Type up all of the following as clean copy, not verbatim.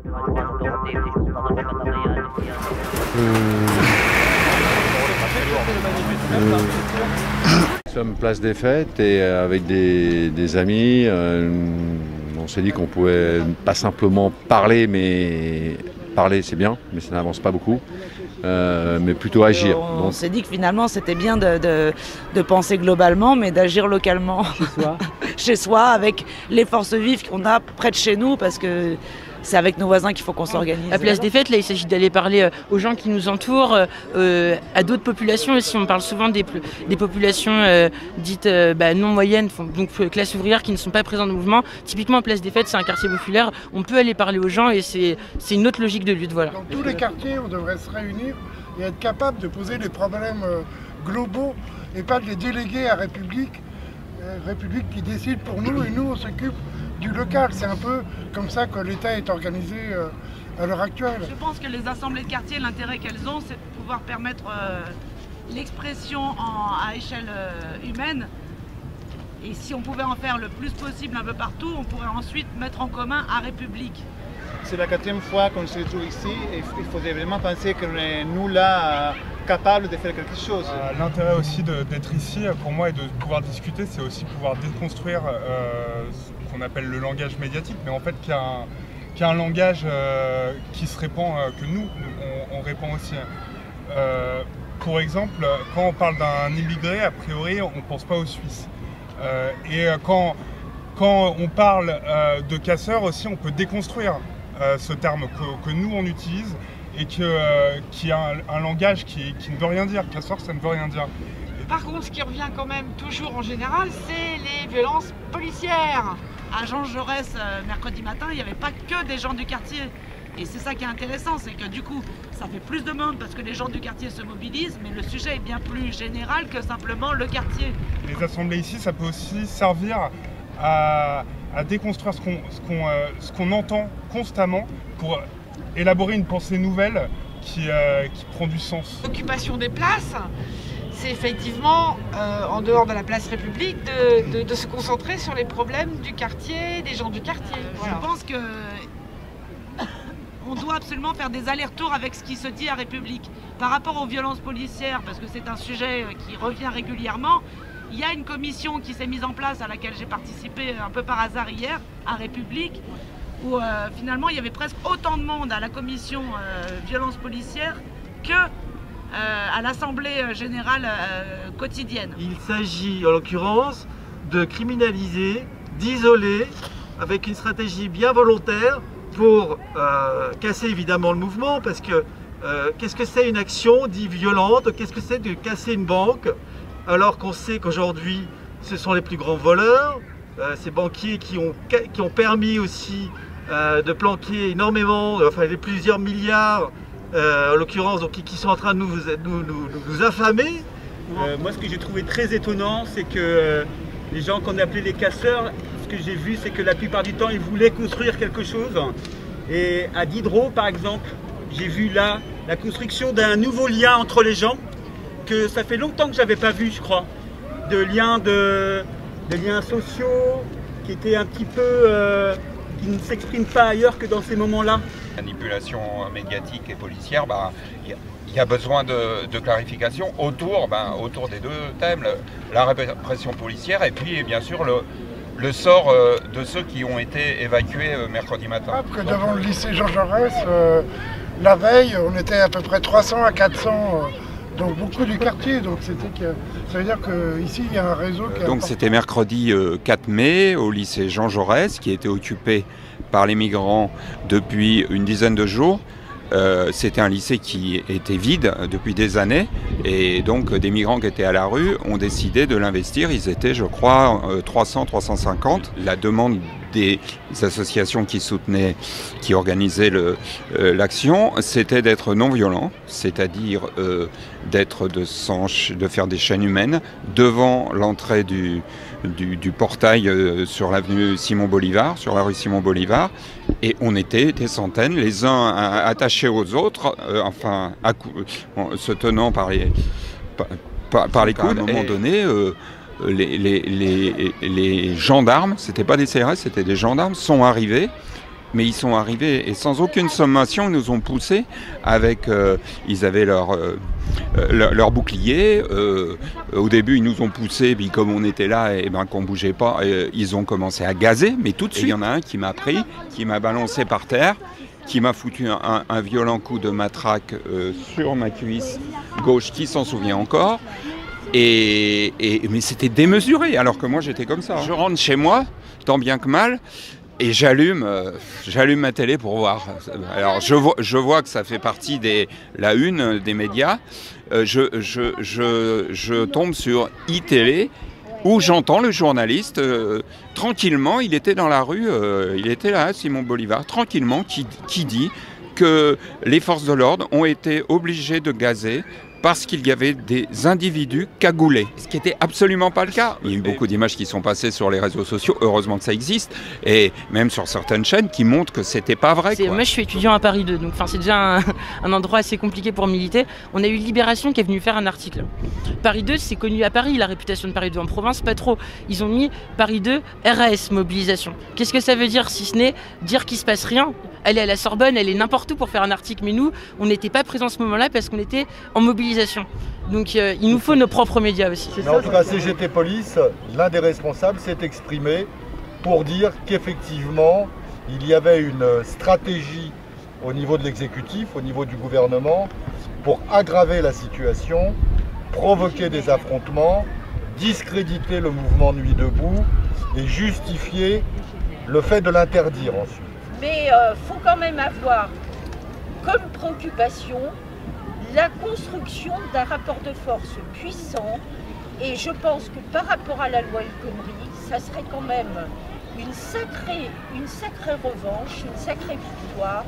Nous sommes place des Fêtes et avec des amis, on s'est dit qu'on pouvait pas simplement parler, mais parler c'est bien, mais ça n'avance pas beaucoup, mais plutôt agir. On s'est dit que finalement c'était bien de penser globalement, mais d'agir localement. Chez soi. Chez soi, avec les forces vives qu'on a près de chez nous, parce que c'est avec nos voisins qu'il faut qu'on s'organise. À Place des Fêtes, là, il s'agit d'aller parler aux gens qui nous entourent, à d'autres populations aussi. On parle souvent des populations dites non moyennes, donc classe ouvrière, qui ne sont pas présentes au mouvement. Typiquement, à Place des Fêtes, c'est un quartier populaire. On peut aller parler aux gens et c'est une autre logique de lutte. Voilà. Dans tous les quartiers, on devrait se réunir et être capable de poser les problèmes globaux et pas de les déléguer à République qui décide pour nous et nous on s'occupe du local. C'est un peu comme ça que l'État est organisé à l'heure actuelle. Je pense que les assemblées de quartier, l'intérêt qu'elles ont, c'est de pouvoir permettre l'expression à échelle humaine. Et si on pouvait en faire le plus possible un peu partout, on pourrait ensuite mettre en commun à République. C'est la 4e fois qu'on se retrouve ici et il faudrait vraiment penser qu'on est nous là capables de faire quelque chose. L'intérêt aussi d'être ici pour moi et de pouvoir discuter, c'est aussi pouvoir déconstruire ce qu'on appelle le langage médiatique, mais en fait qui a un langage qui se répand, que nous on répand aussi. Pour exemple, quand on parle d'un immigré, a priori on ne pense pas aux Suisses. Et quand on parle de casseur aussi, on peut déconstruire ce terme que nous on utilise et qui a un langage qui ne veut rien dire. Casseur, ça ne veut rien dire. Par contre, ce qui revient quand même toujours en général, c'est les violences policières. À Jean Jaurès, mercredi matin, il n'y avait pas que des gens du quartier. Et c'est ça qui est intéressant, c'est que du coup, ça fait plus de monde parce que les gens du quartier se mobilisent, mais le sujet est bien plus général que simplement le quartier. Les assemblées ici, ça peut aussi servir à déconstruire ce qu'on entend constamment pour élaborer une pensée nouvelle qui prend du sens. L'occupation des places, c'est effectivement, en dehors de la place République, de se concentrer sur les problèmes du quartier, des gens du quartier. Voilà. Je pense que on doit absolument faire des allers-retours avec ce qui se dit à République. Par rapport aux violences policières, parce que c'est un sujet qui revient régulièrement, il y a une commission qui s'est mise en place à laquelle j'ai participé un peu par hasard hier, à République, où finalement il y avait presque autant de monde à la commission violences policières que à l'Assemblée générale quotidienne. Il s'agit en l'occurrence de criminaliser, d'isoler, avec une stratégie bien volontaire pour casser évidemment le mouvement, parce que qu'est-ce que c'est une action dite violente? Qu'est-ce que c'est de casser une banque alors qu'on sait qu'aujourd'hui ce sont les plus grands voleurs, ces banquiers qui ont permis aussi de planquer énormément, enfin les plusieurs milliards en l'occurrence, qui sont en train de nous affamer. Moi, ce que j'ai trouvé très étonnant, c'est que les gens qu'on appelait les casseurs, ce que j'ai vu, c'est que la plupart du temps, ils voulaient construire quelque chose. Et à Diderot, par exemple, j'ai vu là la construction d'un nouveau lien entre les gens, que ça fait longtemps que je n'avais pas vu, je crois. De liens sociaux, qui étaient un petit peu... qui ne s'expriment pas ailleurs que dans ces moments-là. Manipulation médiatique et policière, il y a besoin de clarification autour des deux thèmes, la répression policière et puis bien sûr le sort de ceux qui ont été évacués mercredi matin. Après, devant le lycée Jean Jaurès, la veille, on était à peu près 300 à 400, donc beaucoup du quartier, donc ça veut dire qu'ici il y a un réseau qui est Donc c'était mercredi 4 mai au lycée Jean Jaurès, qui était occupé par les migrants depuis une dizaine de jours. C'était un lycée qui était vide depuis des années et donc des migrants qui étaient à la rue ont décidé de l'investir. Ils étaient, je crois, 300-350. La demande des associations qui organisaient l'action, c'était d'être non violent, c'est-à-dire de faire des chaînes humaines devant l'entrée du portail sur l'avenue Simon Bolivar, sur la rue Simon Bolivar, et on était des centaines, les uns attachés aux autres, se tenant par les coudes. À un moment donné, les gendarmes, c'était pas des CRS, c'était des gendarmes, sont arrivés mais ils sont arrivés et sans aucune sommation, ils nous ont poussés avec... ils avaient leur bouclier. Au début, ils nous ont poussés, puis comme on était là et ben, qu'on bougeait pas, ils ont commencé à gazer, mais tout de suite, il y en a un qui m'a pris, qui m'a balancé par terre, qui m'a foutu un violent coup de matraque sur ma cuisse gauche, qui s'en souvient encore. Mais c'était démesuré, alors que moi j'étais comme ça. Je rentre chez moi, tant bien que mal, et j'allume ma télé pour voir. Alors je vois que ça fait partie la une des médias. Je tombe sur iTélé, où j'entends le journaliste, tranquillement, il était dans la rue, il était là, Simon Bolivar, tranquillement, qui dit que les forces de l'ordre ont été obligées de gazer parce qu'il y avait des individus cagoulés, ce qui n'était absolument pas le cas. Il y a eu beaucoup d'images qui sont passées sur les réseaux sociaux, heureusement que ça existe, et même sur certaines chaînes qui montrent que c'était pas vrai. Moi je suis étudiant à Paris 2, donc c'est déjà un endroit assez compliqué pour militer. On a eu Libération qui est venu faire un article. Paris 2, c'est connu à Paris, la réputation de Paris 2 en province, pas trop. Ils ont mis Paris 2, RAS, mobilisation. Qu'est-ce que ça veut dire si ce n'est dire qu'il se passe rien? Elle est à la Sorbonne, elle est n'importe où pour faire un article, mais nous, on n'était pas présents à ce moment-là parce qu'on était en mobilisation. Donc il nous faut nos propres médias aussi. Mais en tout cas, CGT Police, l'un des responsables s'est exprimé pour dire qu'effectivement, il y avait une stratégie au niveau de l'exécutif, au niveau du gouvernement, pour aggraver la situation, provoquer des affrontements, discréditer le mouvement Nuit debout et justifier le fait de l'interdire ensuite. Mais faut quand même avoir comme préoccupation la construction d'un rapport de force puissant, et je pense que par rapport à la loi El Khomri, ça serait quand même une sacrée revanche, une sacrée victoire,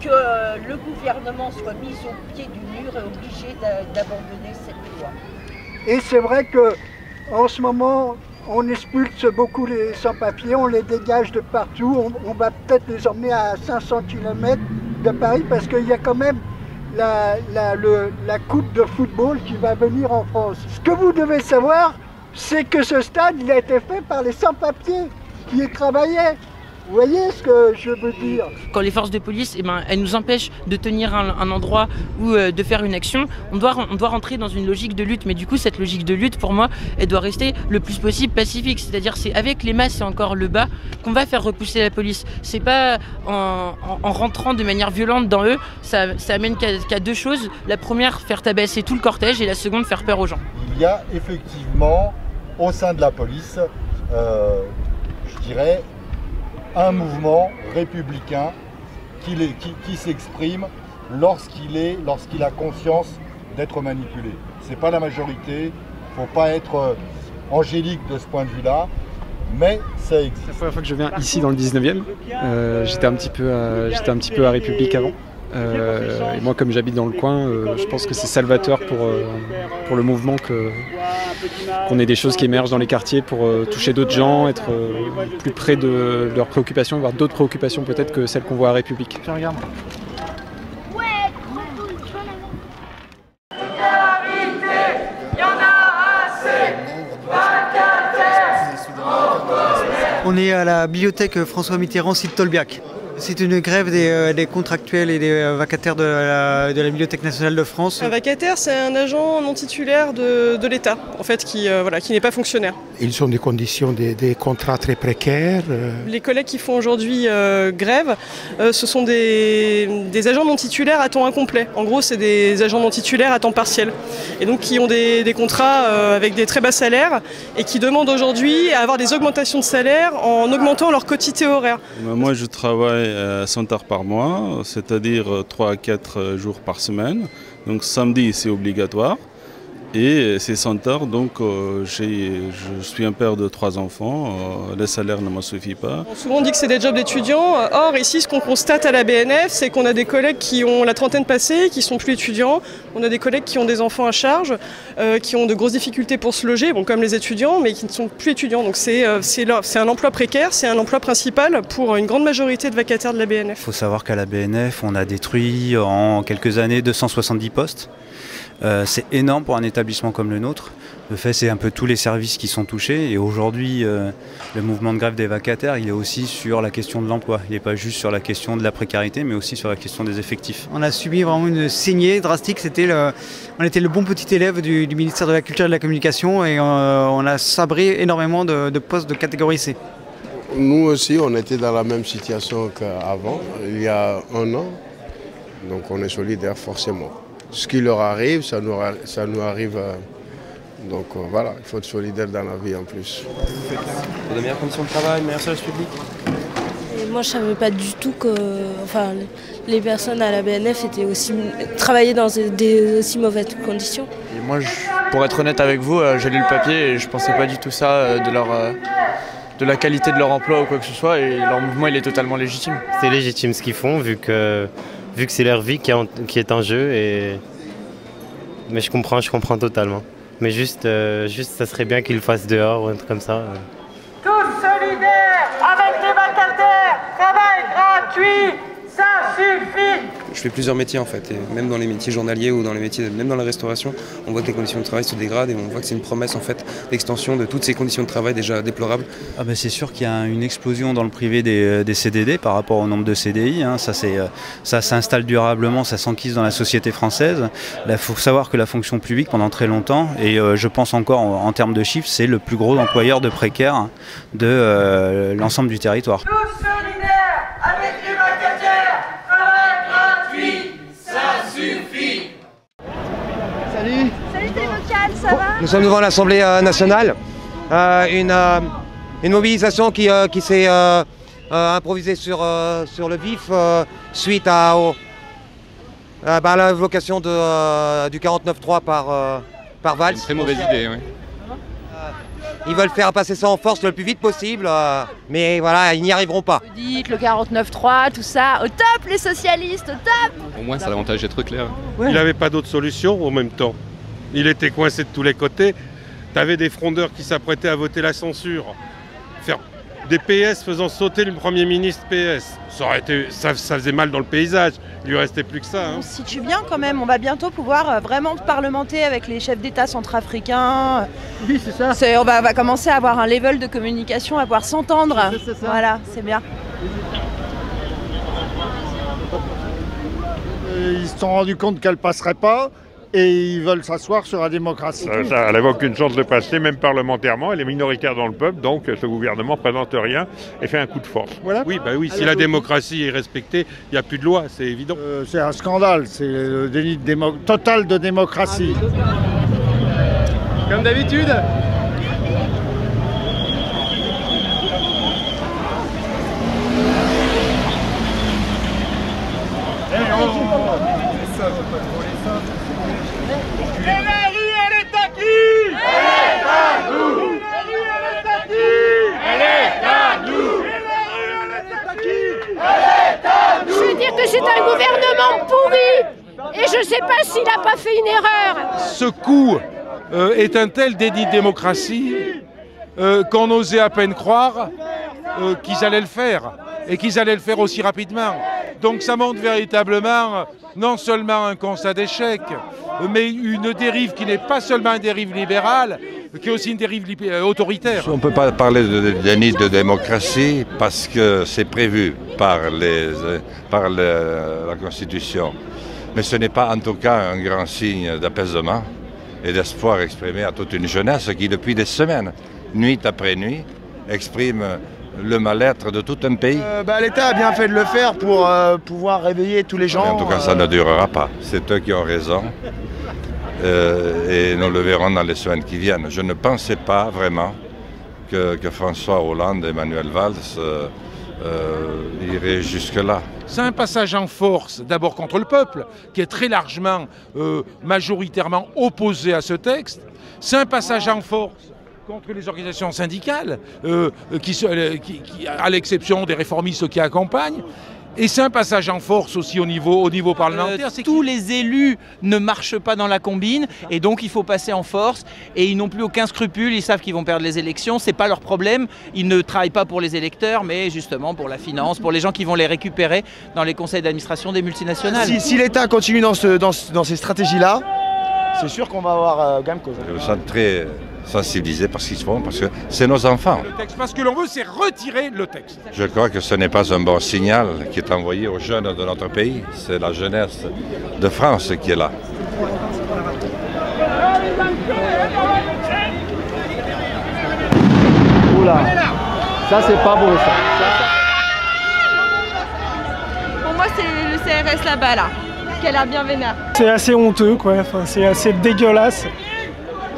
que le gouvernement soit mis au pied du mur et obligé d'abandonner cette loi. Et c'est vrai que en ce moment, on expulse beaucoup les sans-papiers, on les dégage de partout, on va peut-être les emmener à 500 km de Paris parce qu'il y a quand même la coupe de football qui va venir en France. Ce que vous devez savoir, c'est que ce stade, il a été fait par les sans-papiers qui y travaillaient. Vous voyez ce que je veux dire? Quand les forces de police, elles nous empêchent de tenir un endroit ou de faire une action, on doit rentrer dans une logique de lutte. Mais du coup, cette logique de lutte, pour moi, elle doit rester le plus possible pacifique. C'est-à-dire, c'est avec les masses et encore le bas qu'on va faire repousser la police. C'est pas en rentrant de manière violente dans eux. Ça amène qu'à deux choses. La première, faire tabasser tout le cortège, et la seconde, faire peur aux gens. Il y a effectivement, au sein de la police, je dirais, un mouvement républicain qui s'exprime lorsqu'il a conscience d'être manipulé. Ce n'est pas la majorité, il ne faut pas être angélique de ce point de vue-là, mais ça existe. C'est la première fois que je viens ici dans le 19e. J'étais un petit peu à République avant. Et moi, comme j'habite dans le coin, je pense que c'est salvateur pour le mouvement qu'on ait des choses qui émergent dans les quartiers pour toucher d'autres gens, être plus près de leurs préoccupations, avoir d'autres préoccupations peut-être que celles qu'on voit à République. Je regarde. On est à la bibliothèque François Mitterrand, site Tolbiac. C'est une grève des contractuels et des vacataires de la Bibliothèque nationale de France. Un vacataire, c'est un agent non titulaire de l'État, en fait, qui n'est pas fonctionnaire. Ils ont des conditions, des contrats très précaires. Les collègues qui font aujourd'hui grève, ce sont des agents non titulaires à temps incomplet. En gros, c'est des agents non titulaires à temps partiel. Et donc qui ont des contrats avec des très bas salaires et qui demandent aujourd'hui à avoir des augmentations de salaire en augmentant leur quotité horaire. Moi, je travaille 100 heures par mois, c'est-à-dire 3 à 4 jours par semaine. Donc samedi, c'est obligatoire. Et c'est 100 heures, donc je suis un père de 3 enfants, le salaire ne me suffit pas. Souvent on dit que c'est des jobs d'étudiants, or ici ce qu'on constate à la BNF, c'est qu'on a des collègues qui ont la trentaine passée, qui sont plus étudiants, on a des collègues qui ont des enfants à charge, qui ont de grosses difficultés pour se loger, bon, comme les étudiants, mais qui ne sont plus étudiants. Donc c'est un emploi précaire, c'est un emploi principal pour une grande majorité de vacataires de la BNF. Il faut savoir qu'à la BNF, on a détruit en quelques années 270 postes. C'est énorme pour un établissement établissement comme le nôtre. Le fait, c'est un peu tous les services qui sont touchés. Et aujourd'hui, le mouvement de grève des vacataires, il est aussi sur la question de l'emploi. Il n'est pas juste sur la question de la précarité, mais aussi sur la question des effectifs. On a subi vraiment une saignée drastique. On était le bon petit élève du ministère de la Culture et de la Communication et on a sabré énormément de postes de catégorie C. Nous aussi, on était dans la même situation qu'avant, il y a un an. Donc on est solidaires forcément. Ce qui leur arrive, ça nous arrive. Donc voilà, il faut être solidaire dans la vie en plus. Pour de meilleures conditions de travail, meilleur service public. Et moi, je ne savais pas du tout que les personnes à la BNF travaillaient dans des aussi mauvaises conditions. Et moi, pour être honnête avec vous, j'ai lu le papier et je ne pensais pas du tout ça de la qualité de leur emploi ou quoi que ce soit, et leur mouvement il est totalement légitime. C'est légitime ce qu'ils font vu que c'est leur vie qui est en jeu, mais je comprends totalement. Mais juste ça serait bien qu'ils le fassent dehors ou un truc comme ça. Tous solidaires avec les vacataires, travail gratuit, ça suffit. Je fais plusieurs métiers en fait, et même dans les métiers journaliers ou dans les métiers, même dans la restauration, on voit que les conditions de travail se dégradent et on voit que c'est une promesse en fait d'extension de toutes ces conditions de travail déjà déplorables. Ah ben c'est sûr qu'il y a une explosion dans le privé des CDD par rapport au nombre de CDI. Hein. Ça s'installe durablement, ça s'enquise dans la société française. Il faut savoir que la fonction publique pendant très longtemps, et je pense encore en termes de chiffres, c'est le plus gros employeur de précaires de l'ensemble du territoire. Tous solidaires avec les vacataires, travail gratuit, ça suffit. Salut. Salut Télévocal, ça va? Nous sommes devant l'Assemblée nationale. Une mobilisation qui s'est improvisée sur le vif suite à l'invocation du 49.3 par Valls. C'est une très mauvaise idée, oui. Ils veulent faire passer ça en force le plus vite possible, mais voilà, ils n'y arriveront pas. Vous dites le 49.3, tout ça, au top les socialistes, au top. Au moins, ça a l'avantage d'être clair. Ouais. Il n'avait pas d'autre solution en même temps. Il était coincé de tous les côtés. Tu avais des frondeurs qui s'apprêtaient à voter la censure. Faire des PS faisant sauter le Premier ministre PS. Ça faisait mal dans le paysage. Il lui restait plus que ça. Hein. On se situe bien quand même. On va bientôt pouvoir vraiment parlementer avec les chefs d'État centrafricains. Oui, c'est ça. On va commencer à avoir un level de communication, à pouvoir s'entendre. Voilà, c'est bien. Ils se sont rendus compte qu'elle ne passerait pas. Et ils veulent s'asseoir sur la démocratie. Elle n'avait aucune chance de passer, même parlementairement. Elle est minoritaire dans le peuple, donc ce gouvernement ne présente rien et fait un coup de force. Voilà. Oui, si la démocratie est respectée, il n'y a plus de loi, c'est évident. C'est un scandale, c'est le déni total de démocratie. Comme d'habitude. Et la rue, elle est à qui? Elle est à nous. Et la rue, elle est à qui? Elle est à nous. Et la rue, elle est à qui? Elle est à nous. Je veux dire que c'est un gouvernement pourri et je ne sais pas s'il n'a pas fait une erreur. Ce coup est un tel déni de démocratie qu'on osait à peine croire qu'ils allaient le faire et qu'ils allaient le faire aussi rapidement. Donc ça montre véritablement non seulement un constat d'échec, mais une dérive qui n'est pas seulement une dérive libérale, qui est aussi une dérive autoritaire. On ne peut pas parler de déni de démocratie parce que c'est prévu par la Constitution. Mais ce n'est pas en tout cas un grand signe d'apaisement et d'espoir exprimé à toute une jeunesse qui depuis des semaines, nuit après nuit, exprime le mal-être de tout un pays. L'État a bien fait de le faire pour pouvoir réveiller tous les gens. Mais en tout cas, ça ne durera pas. C'est eux qui ont raison. Et nous le verrons dans les semaines qui viennent. Je ne pensais pas vraiment que François Hollande et Manuel Valls iraient jusque-là. C'est un passage en force, d'abord contre le peuple, qui est très largement, majoritairement opposé à ce texte. C'est un passage en force contre les organisations syndicales, à l'exception des réformistes qui accompagnent. Et c'est un passage en force aussi au niveau parlementaire. Tous les élus ne marchent pas dans la combine et donc il faut passer en force. Et ils n'ont plus aucun scrupule, ils savent qu'ils vont perdre les élections, c'est pas leur problème. Ils ne travaillent pas pour les électeurs, mais justement pour la finance, pour les gens qui vont les récupérer dans les conseils d'administration des multinationales. Si l'État continue dans ces stratégies-là, c'est sûr qu'on va avoir gain de cause. Je me sens très sensibilisé par ce qu'ils font, parce que c'est nos enfants. Parce que l'on veut, c'est retirer le texte. Je crois que ce n'est pas un bon signal qui est envoyé aux jeunes de notre pays. C'est la jeunesse de France qui est là. Oula, ça c'est pas beau ça. Pour moi c'est le CRS là-bas là, qui a l'air bien vénère. C'est assez honteux quoi, enfin, c'est assez dégueulasse.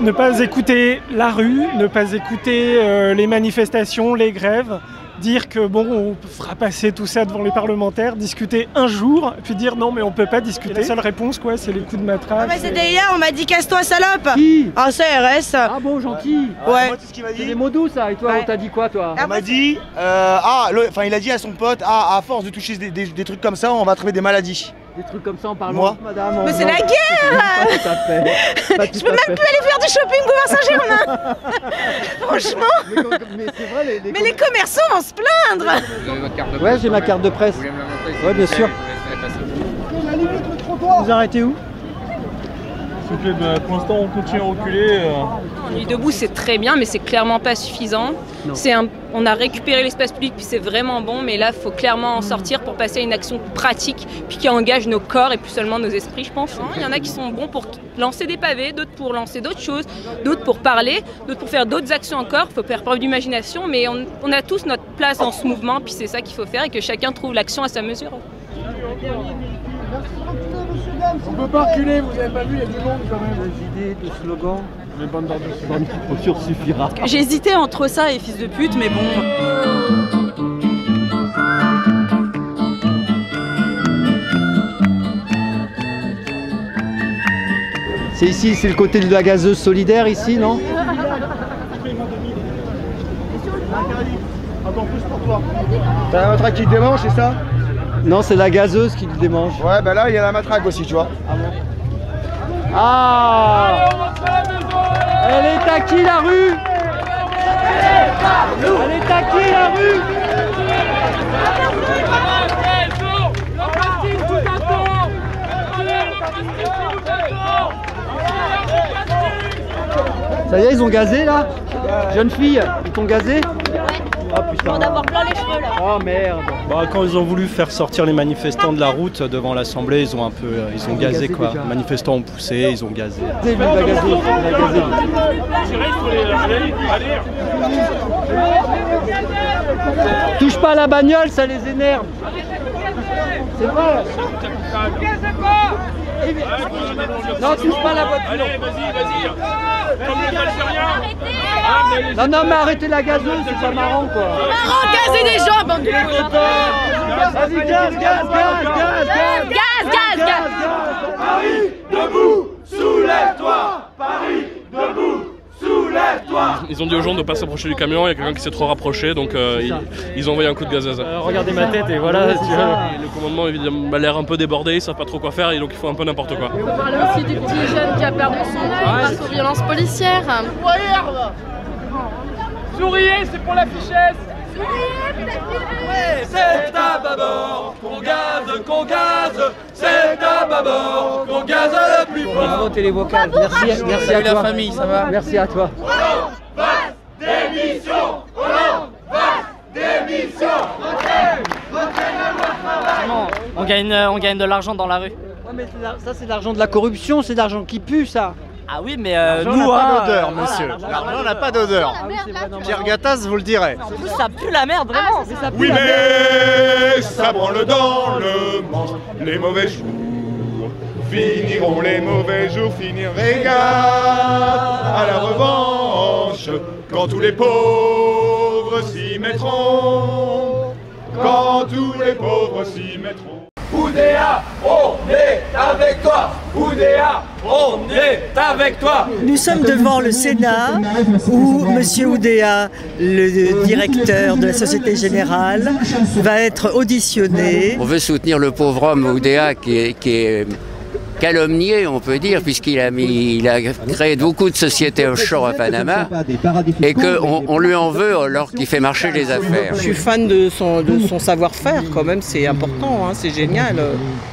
Ne pas écouter la rue, ne pas écouter les manifestations, les grèves, dire que bon, on fera passer tout ça devant les parlementaires, discuter un jour, puis dire non mais on peut pas discuter. La seule réponse quoi, c'est les coups de matraque. Ah, c'était hier, on m'a dit casse-toi salope. Qui? Un CRS. Ah bon, gentil. Ouais. Moi, tout ce qu'il m'a dit. C'est des mots doux ça, et toi on t'a dit quoi toi? On m'a dit, il a dit à son pote, à force de toucher des trucs comme ça, on va trouver des maladies. Des trucs comme ça en parlant, moi, madame. Mais c'est la guerre. Pas tout à fait. Je peux même plus aller faire du shopping boulevard Saint-Germain. Franchement. Mais c'est vrai, mais les commerçants vont se plaindre. Ouais, j'ai ma carte de presse. Ouais, bien sûr. Vous arrêtez où? Pour l'instant, on continue à reculer. Nuit debout, c'est très bien, mais c'est clairement pas suffisant. On a récupéré l'espace public, puis c'est vraiment bon, mais là, il faut clairement en sortir pour passer à une action pratique, puis qui engage nos corps et plus seulement nos esprits, je pense. Il y en a qui sont bons pour lancer des pavés, d'autres pour lancer d'autres choses, d'autres pour parler, d'autres pour faire d'autres actions encore. Il faut faire preuve d'imagination, mais on a tous notre place dans ce mouvement, puis c'est ça qu'il faut faire et que chacun trouve l'action à sa mesure. On peut pas reculer, vous avez pas vu, il y a du monde quand même. Des idées, des slogans. Les bandes d'ordures suffira. J'ai hésité entre ça et fils de pute, mais bon. C'est ici, c'est le côté de la gazeuse solidaire ici, non? Encore plus pour toi. T'as la matraque qui te démange, c'est ça? Non, c'est la gazeuse qui te démange. Ouais, bah là, il y a la matraque aussi, tu vois. Ah bon? Ah! Elle est à qui la rue? Elle est à qui la rue? Ça y est, ils ont gazé là? Jeune fille, ils t'ont gazé? Oh putain. On va avoir plein les cheveux là. Oh merde. Bah, quand ils ont voulu faire sortir les manifestants de la route devant l'Assemblée, ils ont gazé quoi. Les manifestants ont poussé, ils ont gazé. Touche pas à la bagnole, ça les énerve. C'est vrai. Non, touche pas à la voiture. Allez, vas-y. Comme les Algériens. Non, mais arrêtez la gazeuse, c'est pas marrant quoi. Marrant, gazer des gens, bande de Vas-y, gaz. Paris, debout, soulève-toi. Paris, debout, soulève-toi. Ils ont dit aux gens de ne pas s'approcher du camion, il y a quelqu'un qui s'est trop rapproché, donc ils ont envoyé un coup de gazeuse. Regardez ma tête et voilà. Le commandement évidemment a l'air un peu débordé, ils savent pas trop quoi faire et donc il faut un peu n'importe quoi. On parle aussi du petit jeune qui a perdu son œil grâce aux violences policières. Souriez, c'est pour la fichesse. Ouais, c'est à bâbord qu'on gaze, c'est à bâbord qu'on gaze le plus fort. Télévocal. Merci à toi. La famille, ça va. Merci à toi. Hollande, passe démission. Hollande, passe démission. On gagne de l'argent dans la rue. Ouais, mais ça c'est de l'argent de la corruption, c'est de l'argent qui pue ça. Ah oui, mais nous, nous, n'a pas d'odeur, monsieur. L'argent n'a pas d'odeur. Pierre Gattaz vous le dirait. En plus, ça pue la merde, vraiment. Oui, mais ça branle dans le manche. Les mauvais jours finiront, les mauvais jours finiront. À la revanche, quand tous les pauvres s'y mettront. Quand tous les pauvres s'y mettront. Oudéa, on est avec toi. Oudéa, on est avec toi. Nous sommes devant le Sénat où M. Oudéa, le directeur de la Société Générale, va être auditionné. On veut soutenir le pauvre homme Oudéa qui calomnié, on peut dire, puisqu'il a créé beaucoup de sociétés offshore à Panama et qu'on lui en veut alors qu'il fait marcher les affaires. Je suis fan de son savoir-faire quand même, c'est important, hein, c'est génial.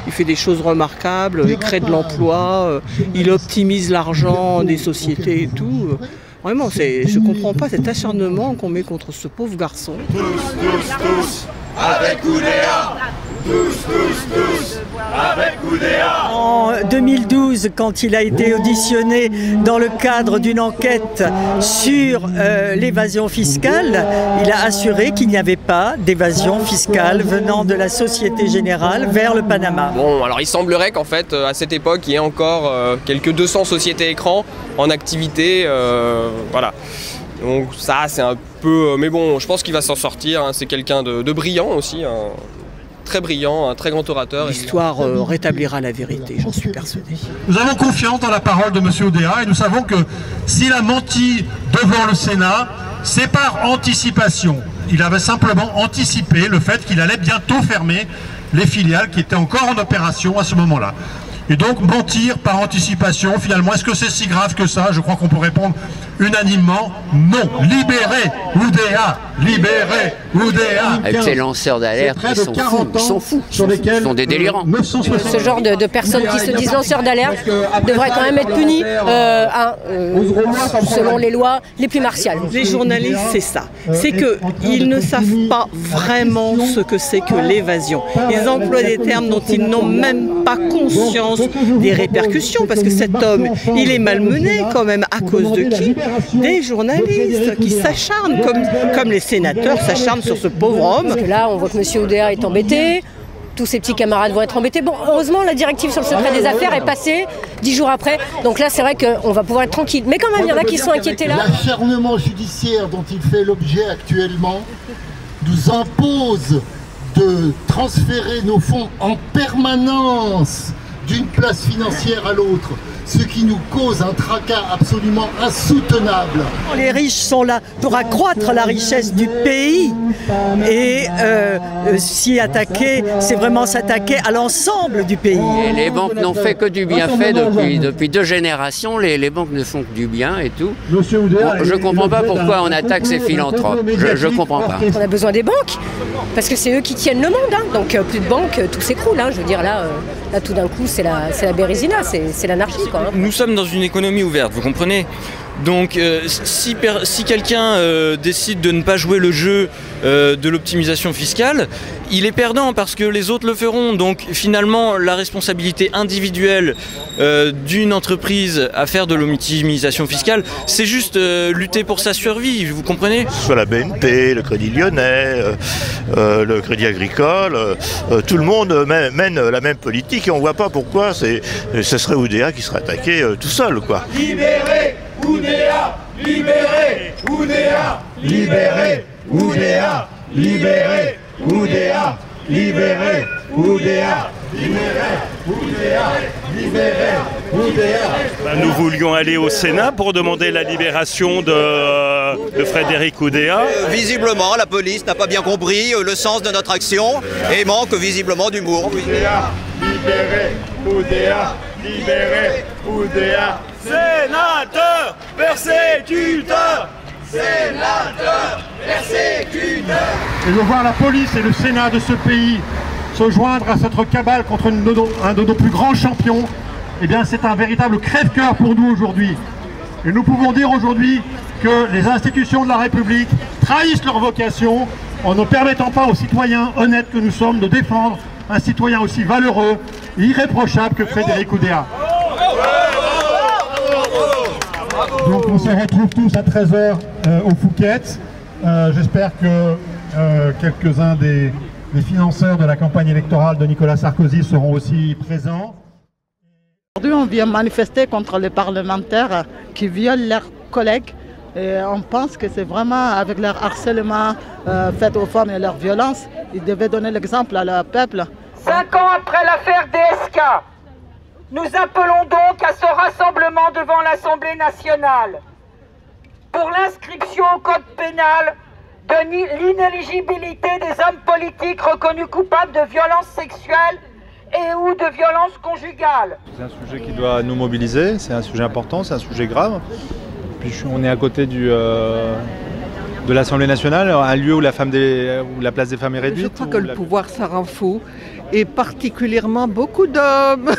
Il fait des choses remarquables, il crée de l'emploi, il optimise l'argent des sociétés et tout. Vraiment, je ne comprends pas cet acharnement qu'on met contre ce pauvre garçon. Tous, avec Oudéa. Tous, avec Oudéa. En 2012, quand il a été auditionné dans le cadre d'une enquête sur l'évasion fiscale, il a assuré qu'il n'y avait pas d'évasion fiscale venant de la Société Générale vers le Panama. Bon, alors il semblerait qu'en fait, à cette époque, il y ait encore quelques 200 sociétés écrans en activité, voilà. Donc ça, c'est un peu... mais bon, je pense qu'il va s'en sortir, hein. C'est quelqu'un de brillant aussi, hein. Très brillant, un très grand orateur. L'histoire rétablira la vérité, j'en suis persuadé. Nous avons confiance dans la parole de M. Oudéa et nous savons que s'il a menti devant le Sénat, c'est par anticipation. Il avait simplement anticipé le fait qu'il allait bientôt fermer les filiales qui étaient encore en opération à ce moment-là. Et donc mentir par anticipation, finalement, est-ce que c'est si grave que ça? Je crois qu'on peut répondre unanimement non. Libérez Oudéa, libérez Oudéa. Avec ces lanceurs d'alerte, ils sont fous, ils sont des délirants. Ce genre de personnes qui se disent lanceurs d'alerte devraient quand même être punis selon les lois les plus martiales. Les journalistes, c'est ça. C'est qu'ils ne savent pas vraiment ce que c'est que l'évasion. Ils emploient des termes dont ils n'ont même pas conscience des répercussions, parce que cet homme, il est malmené quand même à cause de qui? Des journalistes qui s'acharnent, comme les sénateurs s'acharnent sur ce pauvre homme. Parce que là, on voit que M. Oudéa est embêté, tous ses petits camarades vont être embêtés. Bon, heureusement, la directive sur le secret des affaires est passée 10 jours après, donc là, c'est vrai qu'on va pouvoir être tranquille. Mais quand même, il y en a qui sont inquiétés là. L'acharnement judiciaire dont il fait l'objet actuellement nous impose de transférer nos fonds en permanence d'une place financière à l'autre, ce qui nous cause un tracas absolument insoutenable. Les riches sont là pour accroître la richesse du pays et s'y attaquer, c'est vraiment s'attaquer à l'ensemble du pays. Et les banques n'ont fait que du bienfait depuis 2 générations, les banques ne font que du bien et tout. Bon, je ne comprends pas pourquoi on attaque ces philanthropes, je ne comprends pas. On a besoin des banques, parce que c'est eux qui tiennent le monde, hein. Donc plus de banques, tout s'écroule, hein. Je veux dire là tout d'un coup c'est la bérésina, c'est l'anarchie quoi. Nous sommes dans une économie ouverte, vous comprenez? Donc si quelqu'un décide de ne pas jouer le jeu de l'optimisation fiscale, il est perdant parce que les autres le feront. Donc finalement, la responsabilité individuelle d'une entreprise à faire de l'optimisation fiscale, c'est juste lutter pour sa survie, vous comprenez? Soit la BNP, le Crédit Lyonnais, le Crédit Agricole, tout le monde mène la même politique et on ne voit pas pourquoi ce serait Oudéa qui serait attaqué tout seul, quoi. Libérez Oudéa, libérez Oudéa, libérez Oudéa, libérez Oudéa, libérez Oudéa, libérez Oudéa, libérez Oudéa. Nous voulions aller au Sénat pour demander la libération de Frédéric Oudéa. Visiblement, la police n'a pas bien compris le sens de notre action et manque visiblement d'humour. Oudéa, libérez Oudéa, libérez Oudéa. Sénateur, persécuteur! Sénateur, persécuteur! Et de voir la police et le Sénat de ce pays se joindre à cette cabale contre un de nos plus grands champions, eh bien c'est un véritable crève-cœur pour nous aujourd'hui. Et nous pouvons dire aujourd'hui que les institutions de la République trahissent leur vocation en ne permettant pas aux citoyens honnêtes que nous sommes de défendre un citoyen aussi valeureux et irréprochable que Frédéric Oudéa. Donc on se retrouve tous à 13h au Fouquet's. J'espère que quelques-uns des financeurs de la campagne électorale de Nicolas Sarkozy seront aussi présents. Aujourd'hui, on vient manifester contre les parlementaires qui violent leurs collègues. Et on pense que c'est vraiment avec leur harcèlement fait aux femmes et leur violence, ils devaient donner l'exemple à leur peuple. 5 ans après l'affaire DSK, nous appelons donc à ce rassemblement devant l'Assemblée nationale pour l'inscription au code pénal de l'inéligibilité des hommes politiques reconnus coupables de violences sexuelles et ou de violences conjugales. C'est un sujet qui doit nous mobiliser, c'est un sujet important, c'est un sujet grave. Puis on est à côté de l'Assemblée nationale, un lieu où la place des femmes est réduite. Je crois que le pouvoir, ça rend fou, et particulièrement beaucoup d'hommes.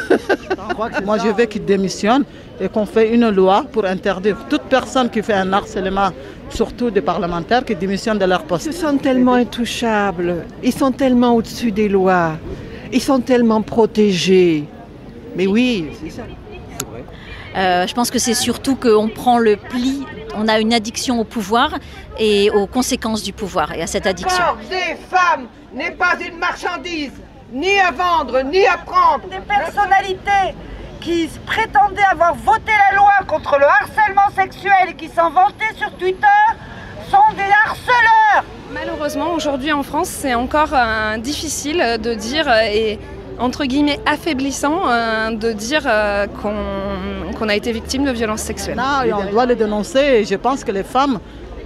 Moi, je veux qu'ils démissionnent et qu'on fait une loi pour interdire toute personne qui fait un harcèlement, surtout des parlementaires, qui démissionnent de leur poste. Ils sont tellement intouchables, ils sont tellement au-dessus des lois, ils sont tellement protégés. Mais oui, c'est ça. Je pense que c'est surtout qu'on prend le pli, on a une addiction au pouvoir et aux conséquences du pouvoir et à cette addiction. Le corps des femmes n'est pas une marchandise, ni à vendre, ni à prendre. Des personnalités qui prétendaient avoir voté la loi contre le harcèlement sexuel et qui s'en vantaient sur Twitter sont des harceleurs. Malheureusement, aujourd'hui en France, c'est encore difficile de dire et entre guillemets affaiblissant de dire qu'on a été victime de violences sexuelles. Non, et on doit le dénoncer et je pense que les femmes,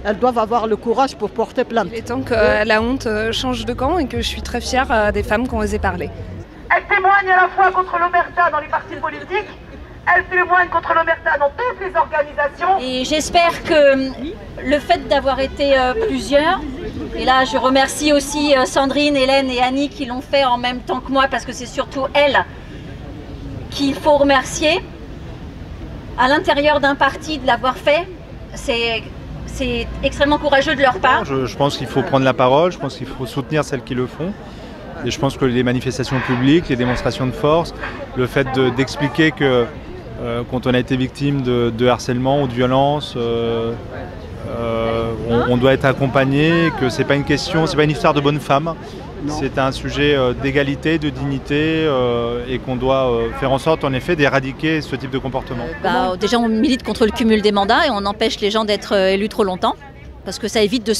elles doivent avoir le courage pour porter plainte. Et tant que la honte change de camp et que je suis très fière des femmes qui ont osé parler. Elle témoigne à la fois contre l'omerta dans les partis politiques, elle témoigne contre l'omerta dans toutes les organisations. Et j'espère que le fait d'avoir été plusieurs, et là je remercie aussi Sandrine, Hélène et Annie qui l'ont fait en même temps que moi parce que c'est surtout elles qu'il faut remercier. À l'intérieur d'un parti de l'avoir fait, c'est extrêmement courageux de leur part. Je pense qu'il faut prendre la parole, je pense qu'il faut soutenir celles qui le font. Et je pense que les manifestations publiques, les démonstrations de force, le fait d'expliquer que quand on a été victime de harcèlement ou de violence, on doit être accompagné, que c'est pas une question, c'est pas une histoire de bonne femme, c'est un sujet d'égalité, de dignité et qu'on doit faire en sorte en effet d'éradiquer ce type de comportement. Déjà on milite contre le cumul des mandats et on empêche les gens d'être élus trop longtemps. Parce que ça évite de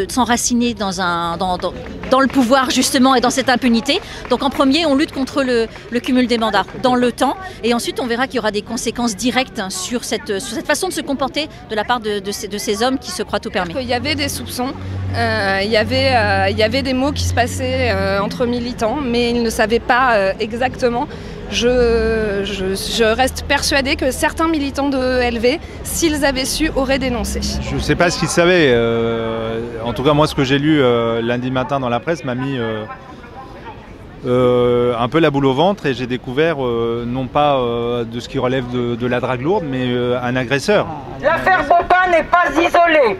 s'enraciner dans le pouvoir justement et dans cette impunité. Donc en premier, on lutte contre le cumul des mandats dans le temps. Et ensuite, on verra qu'il y aura des conséquences directes sur cette façon de se comporter de la part de ces hommes qui se croient tout permis. Il y avait des soupçons, il y avait des mots qui se passaient entre militants, mais ils ne savaient pas exactement. Je reste persuadée que certains militants de LV, s'ils avaient su, auraient dénoncé. Je ne sais pas ce qu'ils savaient. En tout cas, moi, ce que j'ai lu lundi matin dans la presse m'a mis un peu la boule au ventre et j'ai découvert, non pas de ce qui relève de la drague lourde, mais un agresseur. L'affaire Bopin n'est pas isolée.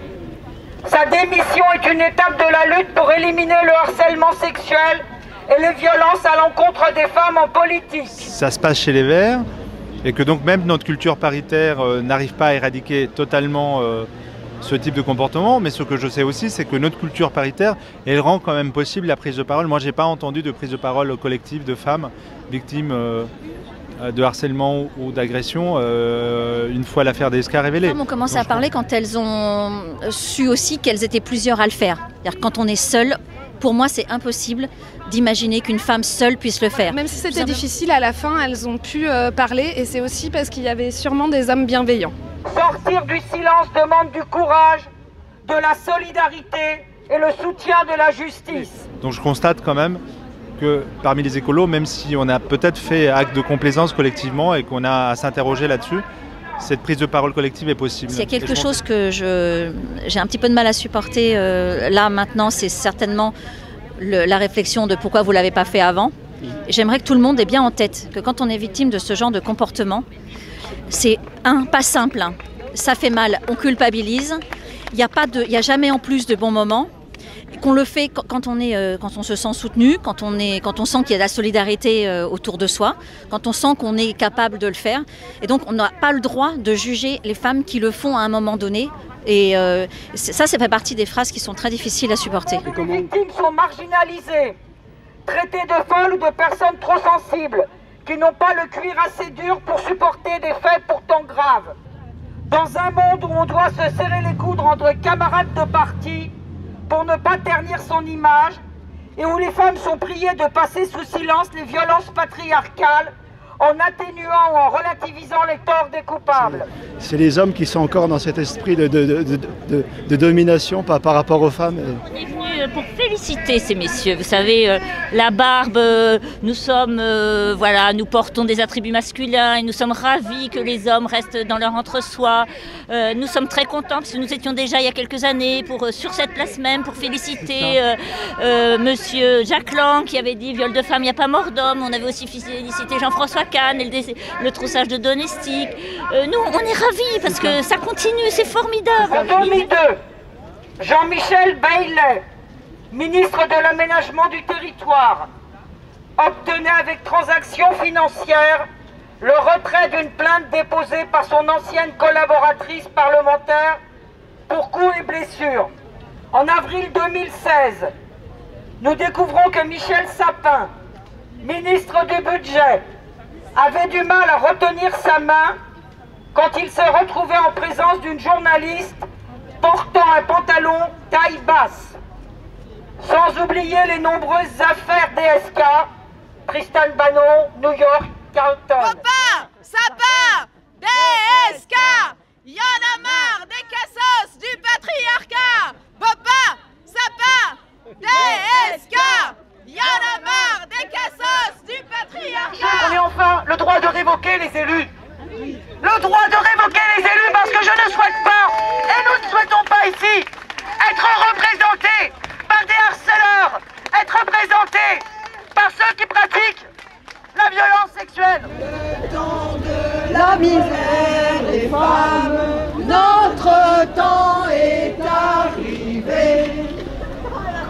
Sa démission est une étape de la lutte pour éliminer le harcèlement sexuel et les violences à l'encontre des femmes en politique. Ça se passe chez les Verts et que donc même notre culture paritaire n'arrive pas à éradiquer totalement ce type de comportement, mais ce que je sais aussi, c'est que notre culture paritaire, elle rend quand même possible la prise de parole. Moi, j'ai pas entendu de prise de parole collective de femmes victimes de harcèlement ou d'agression une fois l'affaire DSK révélée. Les femmes ont commencé à parler quand elles ont su aussi qu'elles étaient plusieurs à le faire. C'est-à-dire quand on est seul, pour moi, c'est impossible d'imaginer qu'une femme seule puisse le faire. Même si c'était difficile, à la fin, elles ont pu parler et c'est aussi parce qu'il y avait sûrement des hommes bienveillants. Sortir du silence demande du courage, de la solidarité et le soutien de la justice. Donc je constate quand même que parmi les écolos, même si on a peut-être fait acte de complaisance collectivement et qu'on a à s'interroger là-dessus, cette prise de parole collective est possible. S'il y a quelque chose que j'ai un petit peu de mal à supporter là maintenant, c'est certainement la réflexion de pourquoi vous ne l'avez pas fait avant. J'aimerais que tout le monde ait bien en tête que quand on est victime de ce genre de comportement, c'est pas simple. Ça fait mal, on culpabilise. Il n'y a jamais en plus de bons moments. Qu'on le fait quand on se sent soutenu, quand on sent qu'il y a de la solidarité autour de soi, quand on sent qu'on est capable de le faire. Et donc on n'a pas le droit de juger les femmes qui le font à un moment donné. Et ça fait partie des phrases qui sont très difficiles à supporter. Les victimes sont marginalisées, traitées de folles ou de personnes trop sensibles, qui n'ont pas le cuir assez dur pour supporter des faits pourtant graves. Dans un monde où on doit se serrer les coudes entre camarades de parti, pour ne pas ternir son image, et où les femmes sont priées de passer sous silence les violences patriarcales, en atténuant ou en relativisant les torts des coupables. C'est les hommes qui sont encore dans cet esprit de domination par rapport aux femmes. pour féliciter ces messieurs. Vous savez, la barbe, nous sommes, voilà, nous portons des attributs masculins et nous sommes ravis que les hommes restent dans leur entre-soi. Nous sommes très contents parce que nous étions déjà il y a quelques années sur cette place même pour féliciter monsieur Jacques Lang qui avait dit viol de femme, il n'y a pas mort d'homme. On avait aussi félicité Jean-François Kahn et le troussage de domestiques. Nous, on est ravis parce que ça continue, c'est formidable. En 2002, Jean-Michel Baillet, ministre de l'Aménagement du Territoire, obtenait avec transaction financière le retrait d'une plainte déposée par son ancienne collaboratrice parlementaire pour coups et blessures. En avril 2016, nous découvrons que Michel Sapin, ministre du Budget, avait du mal à retenir sa main quand il s'est retrouvé en présence d'une journaliste portant un pantalon taille basse. Sans oublier les nombreuses affaires DSK, Tristan Bannon, New York, Carlton. Papa, Sapin, DSK, y en a marre des cassos du patriarcat. Papa, Sapin, DSK, y en a marre des cassos du patriarcat. Et enfin, le droit de révoquer les élus. Le droit de révoquer les élus parce que je ne souhaite pas, et nous ne souhaitons pas ici, être représentés par des harceleurs, être représentés par ceux qui pratiquent la violence sexuelle. Le temps de la misère des femmes, notre temps est arrivé.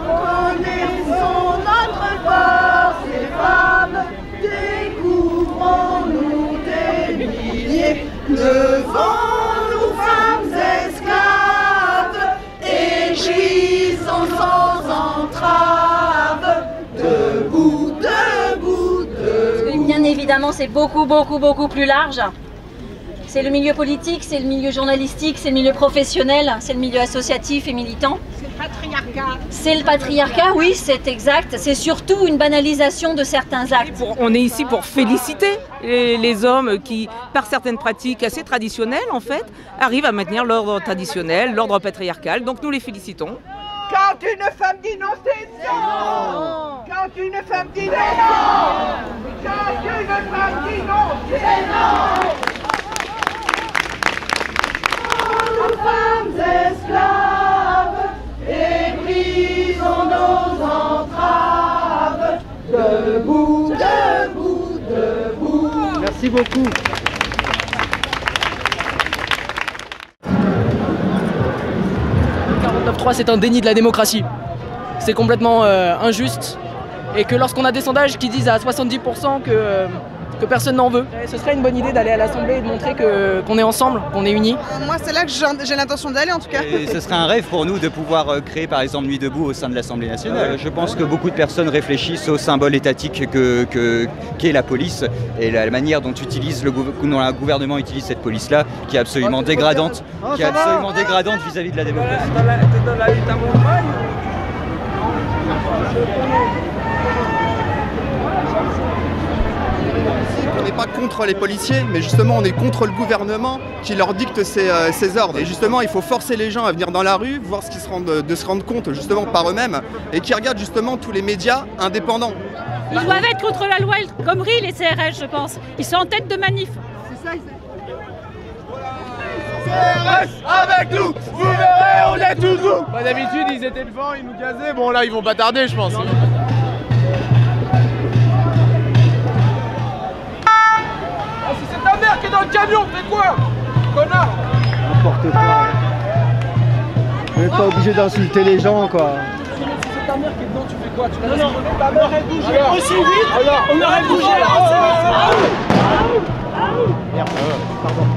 Connaissons notre force, les femmes, découvrons-nous des milliers. Levons-nous, femmes esclaves, et jouissons sans entrave. Debout, debout, debout. Bien évidemment, c'est beaucoup plus large. C'est le milieu politique, c'est le milieu journalistique, c'est le milieu professionnel, c'est le milieu associatif et militant. C'est le patriarcat. C'est le patriarcat, oui, c'est exact. C'est surtout une banalisation de certains actes. On est ici pour féliciter les hommes qui, par certaines pratiques assez traditionnelles, en fait, arrivent à maintenir l'ordre traditionnel, l'ordre patriarcal. Donc nous les félicitons. Quand une femme dit non, c'est non. Quand une femme dit non. Quand une femme dit non, c'est non. Nous femmes esclaves et brisons nos entraves. Debout, debout, debout. Merci beaucoup. C'est un déni de la démocratie. C'est complètement injuste. Et que lorsqu'on a des sondages qui disent à 70% que personne n'en veut, ce serait une bonne idée d'aller à l'Assemblée et de montrer qu'on est ensemble, qu'on est unis. Moi, c'est là que j'ai l'intention d'aller en tout cas. Et ce serait un rêve pour nous de pouvoir créer par exemple Nuit debout au sein de l'Assemblée nationale. Je pense que beaucoup de personnes réfléchissent au symbole étatique qu'est la police et la manière dont le gouvernement utilise cette police-là, qui est absolument dégradante, vis-à-vis de la démocratie. T'es dans la lutte à montagne. On n'est pas contre les policiers, mais justement on est contre le gouvernement qui leur dicte ses ordres. Et justement il faut forcer les gens à venir dans la rue, voir de se rendre compte justement par eux-mêmes, et qui regardent justement tous les médias indépendants. Ils doivent être contre la loi, comme RI, les CRS, je pense. Ils sont en tête de manif. C'est ça, CRS avec nous, vous verrez, on est toujours. Bah, d'habitude ils étaient devant, ils nous gazaient, bon là ils vont pas tarder je pense. Ta mère qui est dans le camion, fais quoi, connard? N'importe quoi. On n'est pas obligé d'insulter les gens, quoi. C'est ta mère qui est dedans, tu fais quoi? Tu non, ta mère elle bouge aussi vite. Alors, on aurait bougé Merde, pardon.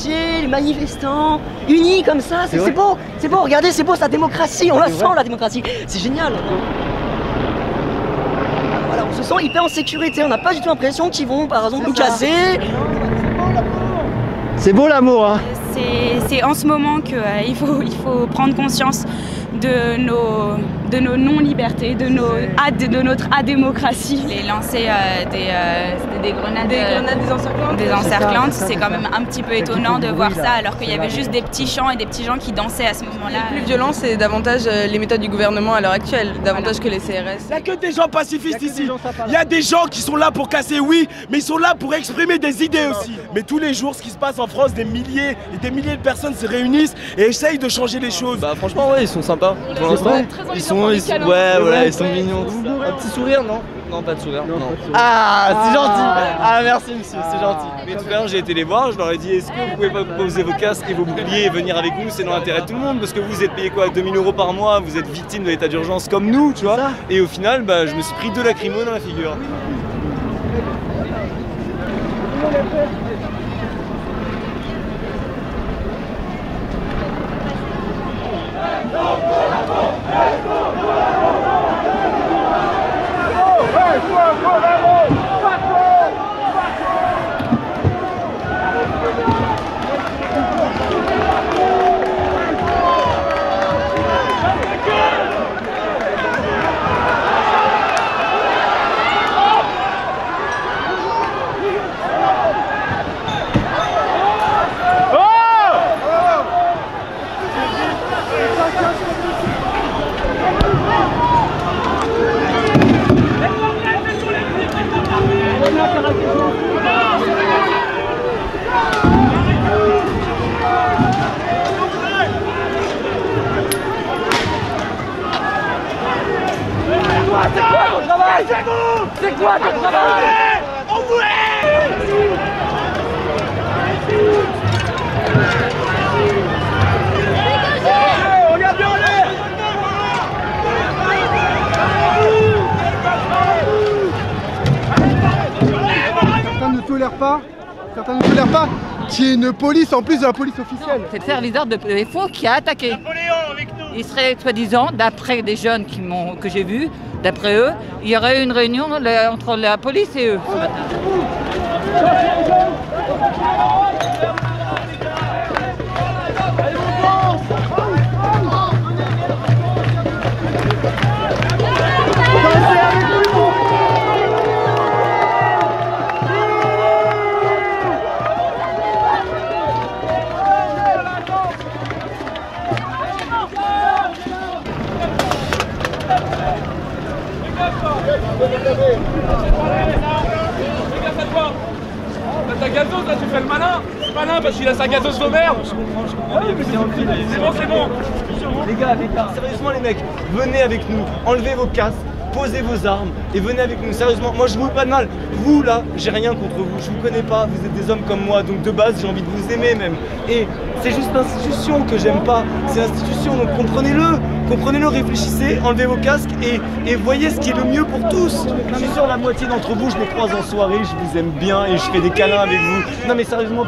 Les manifestants unis comme ça, c'est beau, regardez, c'est beau, c'est la démocratie, on la sent la démocratie, c'est génial. Voilà, on se sent hyper en sécurité, on n'a pas du tout l'impression qu'ils vont par exemple nous casser. C'est beau l'amour, hein. C'est en ce moment qu'il faut prendre conscience de nos non-libertés, de notre adémocratie. Les lancer des grenades, des encerclantes, c'est quand même un petit peu étonnant de voir ça alors qu'il y avait juste des petits chants et des petits gens qui dansaient à ce moment-là. Le plus violent, c'est davantage les méthodes du gouvernement à l'heure actuelle, davantage que les CRS. Il n'y a que des gens pacifistes ici. Il y a des gens qui sont là pour casser, oui, mais ils sont là pour exprimer des idées aussi. Mais tous les jours, ce qui se passe en France, des milliers et des milliers de personnes se réunissent et essayent de changer les choses. Bah franchement, ouais, ils sont sympas. Pour l'instant, ils sont mignons. Un petit sourire, non? Non, pas de sourire. Non. Ah, c'est gentil. Ah, merci monsieur, c'est gentil. Mais tout à l'heure, j'ai été les voir, je leur ai dit, est-ce que vous pouvez pas poser vos casques et vos boucliers et venir avec nous? C'est dans l'intérêt de tout le monde, parce que vous êtes payé quoi, 2000 € par mois, vous êtes victime de l'état d'urgence comme nous, tu vois. Et au final, bah, je me suis pris 2 lacrymos dans la figure. C'est quoi ton travail? On vous hait! On y a bien allé! Certains ne tolèrent pas qu'il y ait une police en plus de la police officielle. C'est le service d'ordre de FO qui a attaqué. Il serait soi-disant, d'après des jeunes que j'ai vus, d'après eux, il y aurait eu une réunion entre la police et eux ce matin. Ta gazeuse là, tu fais le malin? Malin parce qu'il a sa gazeuse de merde. C'est bon. Les gars, sérieusement les mecs, venez avec nous, enlevez vos casques, posez vos armes et venez avec nous. Sérieusement, moi je vous veux pas de mal. Vous là, j'ai rien contre vous, je vous connais pas, vous êtes des hommes comme moi, donc de base j'ai envie de vous aimer même. Et c'est juste l'institution que j'aime pas, c'est l'institution, donc comprenez-le, réfléchissez, enlevez vos casques et voyez ce qui est le mieux pour tous. Je suis sûr la moitié d'entre vous, je les croise en soirée, je vous aime bien et je fais des câlins avec vous. Non mais sérieusement,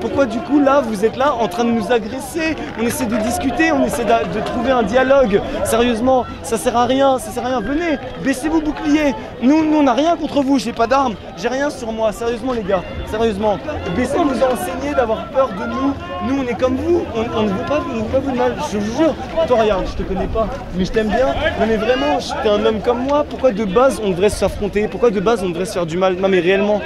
pourquoi du coup là, vous êtes là en train de nous agresser? On essaie de discuter, on essaie de trouver un dialogue. Sérieusement, ça sert à rien, venez, baissez vos boucliers. Nous on n'a rien contre vous, j'ai pas d'armes, j'ai rien sur moi, sérieusement les gars, sérieusement. Baissez, on nous a enseigné d'avoir peur de nous. Nous on est comme vous, on ne veut pas vous de mal, je vous jure. Toi regarde, je te connais pas, mais je t'aime bien. Non mais vraiment, t'es un homme comme moi, pourquoi de base on devrait s'affronter? Pourquoi de base on devrait se faire du mal? Non mais réellement.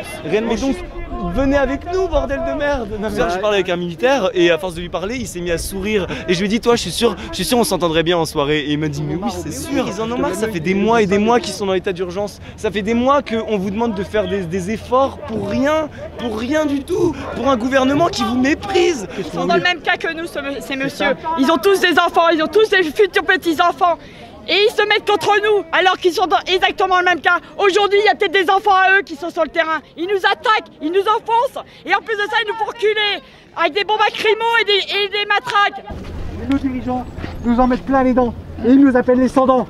Donc venez avec nous, bordel de merde. Je parlais avec un militaire et à force de lui parler, il s'est mis à sourire. Et je lui ai dit, toi, je suis sûr on s'entendrait bien en soirée. Et il m'a dit, mais oui, c'est sûr. Ils en ont marre, ça fait des mois et des mois qu'ils sont dans l'état d'urgence. Ça fait des mois qu'on vous demande de faire des efforts pour rien du tout. Pour un gouvernement qui vous méprise. Ils sont dans le même cas que nous, ces messieurs. Ils ont tous des enfants, ils ont tous des futurs petits-enfants. Et ils se mettent contre nous, alors qu'ils sont dans exactement le même cas. Aujourd'hui, il y a peut-être des enfants à eux qui sont sur le terrain. Ils nous attaquent, ils nous enfoncent, et en plus de ça, ils nous font reculer, avec des bombes à lacrymo et des matraques. Et nos dirigeants nous en mettent plein les dents, et ils nous appellent les sans-dents.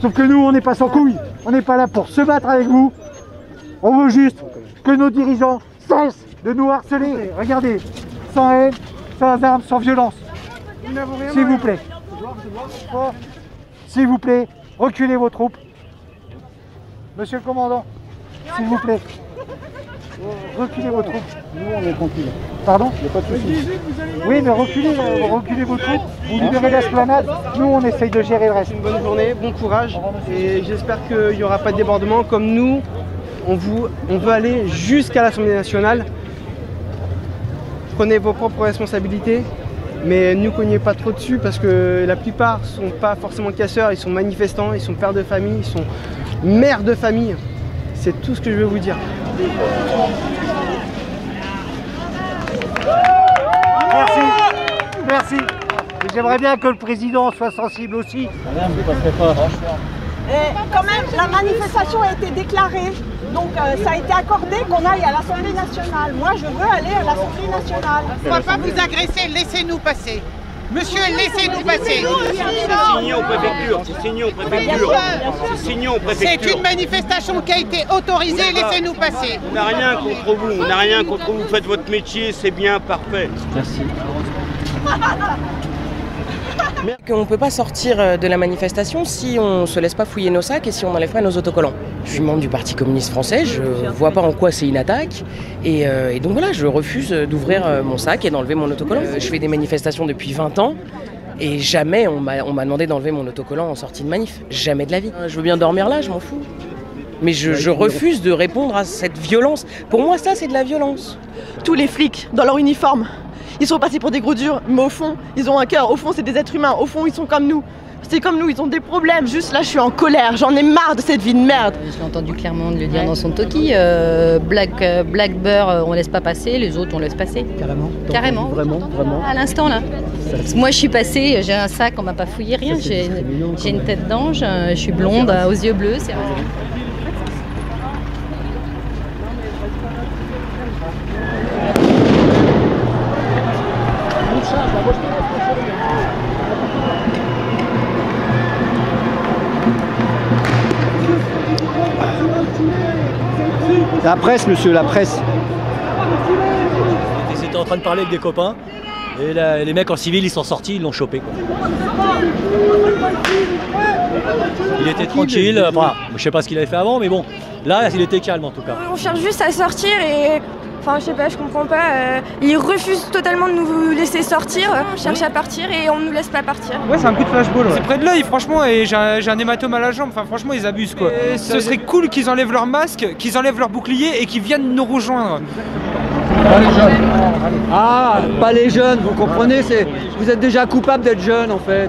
Sauf que nous, on n'est pas sans couilles, on n'est pas là pour se battre avec vous. On veut juste que nos dirigeants cessent de nous harceler. Regardez, sans haine, sans armes, sans violence. S'il vous plaît. S'il vous plaît, reculez vos troupes. Monsieur le commandant, s'il vous plaît. Reculez vos troupes. Nous, on est tranquille. Pardon? Il n'y a pas de souci. Oui, mais reculez vos troupes. Vous libérez l'esplanade. Nous, on essaye de gérer le reste. Une bonne journée, bon courage. Et j'espère qu'il n'y aura pas de débordement. Comme nous, on veut aller jusqu'à l'Assemblée nationale. Prenez vos propres responsabilités. Mais ne nous cognez pas trop dessus parce que la plupart ne sont pas forcément casseurs. Ils sont manifestants, ils sont pères de famille, ils sont mères de famille. C'est tout ce que je veux vous dire. Merci, merci. J'aimerais bien que le président soit sensible aussi. Madame, vous passerez pas. Et quand même, la manifestation a été déclarée, donc ça a été accordé qu'on aille à l'Assemblée nationale. Moi, je veux aller à l'Assemblée nationale. On ne va pas vous agresser, laissez-nous passer. Monsieur, laissez-nous passer. C'est signé aux préfectures, c'est signé aux préfectures. C'est signé aux préfectures. C'est une manifestation qui a été autorisée, laissez-nous passer. On n'a rien contre vous, on n'a rien contre vous. Faites votre métier, c'est bien, parfait. Merci. On ne peut pas sortir de la manifestation si on ne se laisse pas fouiller nos sacs et si on n'enlève pas nos autocollants. Je suis membre du Parti communiste français, je ne vois pas en quoi c'est une attaque et donc voilà, je refuse d'ouvrir mon sac et d'enlever mon autocollant. Je fais des manifestations depuis 20 ans et jamais on m'a demandé d'enlever mon autocollant en sortie de manif, jamais de la vie. Je veux bien dormir là, je m'en fous. Mais je refuse de répondre à cette violence. Pour moi ça c'est de la violence. Tous les flics dans leur uniforme, ils sont partis pour des gros durs, mais au fond, ils ont un cœur. Au fond, c'est des êtres humain. Au fond, ils sont comme nous. C'est comme nous, ils ont des problèmes. Juste là, je suis en colère. J'en ai marre de cette vie de merde. Je l'ai entendu clairement le dire dans son talkie. Black Bear, on laisse pas passer. Les autres, on laisse passer. Carrément. Carrément. Vraiment. À l'instant là. Moi, je suis passée. J'ai un sac, on m'a pas fouillé rien. J'ai une tête d'ange. Je suis blonde, aux yeux bleus. C'est La presse, monsieur, la presse. J'étais en train de parler avec des copains et les mecs en civil ils sont sortis, ils l'ont chopé. Il était tranquille, enfin, je sais pas ce qu'il avait fait avant, mais bon, là il était calme en tout cas. On cherche juste à sortir et... Enfin, je sais pas, je comprends pas. Ils refusent totalement de nous laisser sortir. On cherche à partir et on nous laisse pas partir. Ouais, c'est un coup de flashball. Ouais. C'est près de l'œil, franchement, et j'ai un hématome à la jambe. Enfin, franchement, ils abusent quoi. Ce serait cool qu'ils enlèvent leur masque, qu'ils enlèvent leur bouclier et qu'ils viennent nous rejoindre. Pas les jeunes. Ah, pas les jeunes, vous comprenez, vous êtes déjà coupable d'être jeune en fait.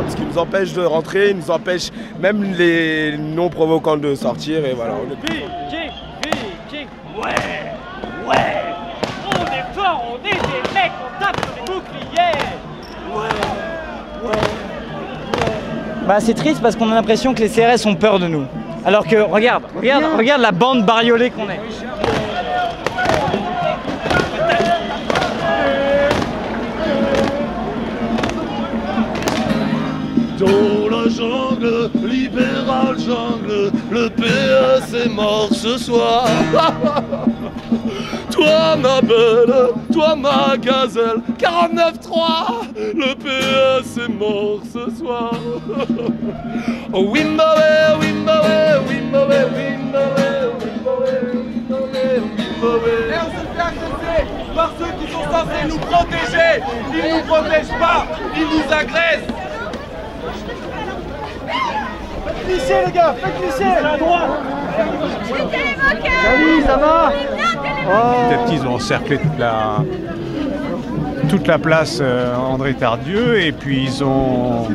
Ce qui nous empêche de rentrer, nous empêche même les non-provocants de sortir et voilà. Ouais, on est fort, on est des mecs, on tape sur les boucliers. Bah c'est triste parce qu'on a l'impression que les CRS ont peur de nous. Alors que regarde la bande bariolée qu'on est. Dans la jungle, libéral jungle, le PS est mort ce soir. Toi ma belle, toi ma gazelle, 49-3, le PS est mort ce soir. Oh Wimbawe, Wimbawe, Wimbawe, Wimbawe, Wimbawe, Wimbawe. Et on se fait agresser par ceux qui sont censés nous protéger. Ils ne nous protègent pas, ils nous agressent. Faites glisser les gars, faites glisser à droite. Salut, ça va? Petit à petit, ils ont encerclé toute la place André Tardieu et puis ils ont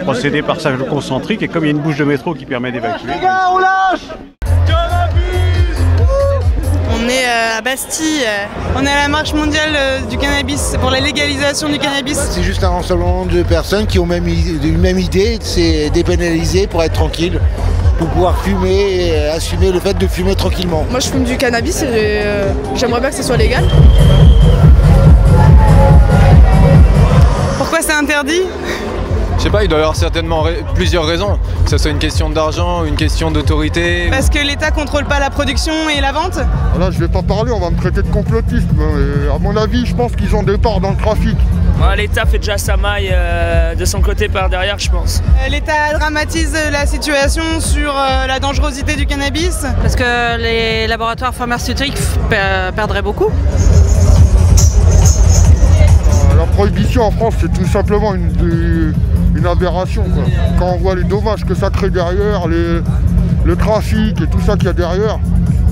procédé par passage concentrique et comme il y a une bouche de métro qui permet d'évacuer. Les gars, on lâche! On est à Bastille, on est à la marche mondiale du cannabis, pour la légalisation du cannabis. C'est juste un ensemble de personnes qui ont une même idée, c'est dépénaliser pour être tranquille, pour pouvoir fumer et assumer le fait de fumer tranquillement. Moi je fume du cannabis et j'aimerais bien que ce soit légal. Pourquoi c'est interdit? Je sais pas, il doit y avoir certainement plusieurs raisons. Que ce soit une question d'argent, une question d'autorité. Parce que l'État contrôle pas la production et la vente. Là, je vais pas parler, on va me traiter de complotiste. Mais à mon avis, je pense qu'ils ont des parts dans le trafic. L'État fait déjà sa maille de son côté par derrière, je pense. L'État dramatise la situation sur la dangerosité du cannabis. Parce que les laboratoires pharmaceutiques perdraient beaucoup. La prohibition en France, c'est tout simplement une aberration, quoi. Quand on voit les dommages que ça crée derrière, le trafic et tout ça qu'il y a derrière,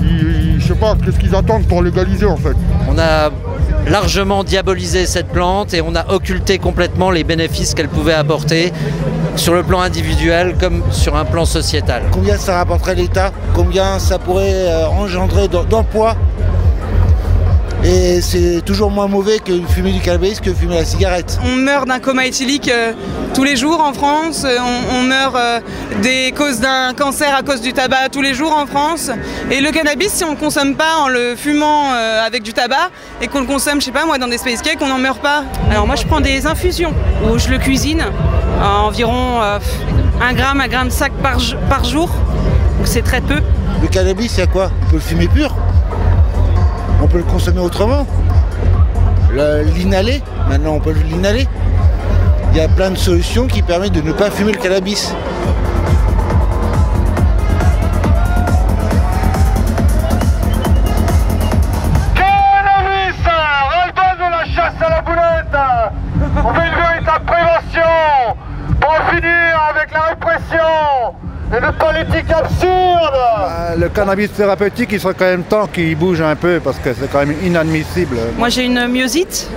je sais pas, qu'est-ce qu'ils attendent pour légaliser en fait. On a largement diabolisé cette plante et on a occulté complètement les bénéfices qu'elle pouvait apporter sur le plan individuel comme sur un plan sociétal. Combien ça rapporterait l'État? Combien ça pourrait engendrer d'emplois? Et c'est toujours moins mauvais que fumer du cannabis que fumer la cigarette. On meurt d'un coma éthylique tous les jours en France, on meurt des causes d'un cancer à cause du tabac tous les jours en France. Et le cannabis, si on ne le consomme pas en le fumant avec du tabac et qu'on le consomme, je sais pas moi, dans des space cakes, on n'en meurt pas. Alors moi je prends des infusions où je le cuisine à environ 1 gramme, 1,5 gramme par jour, donc c'est très peu. Le cannabis, c'est quoi? On peut le fumer pur. On peut le consommer autrement. L'inhaler, maintenant on peut l'inhaler. Il y a plein de solutions qui permettent de ne pas fumer le cannabis. Cannabis, ras-le-bas de la chasse à la boulette. On fait une véritable prévention pour en finir avec la répression et une politique absurde. Le cannabis thérapeutique, il serait quand même temps qu'il bouge un peu parce que c'est quand même inadmissible. Moi j'ai une myosite,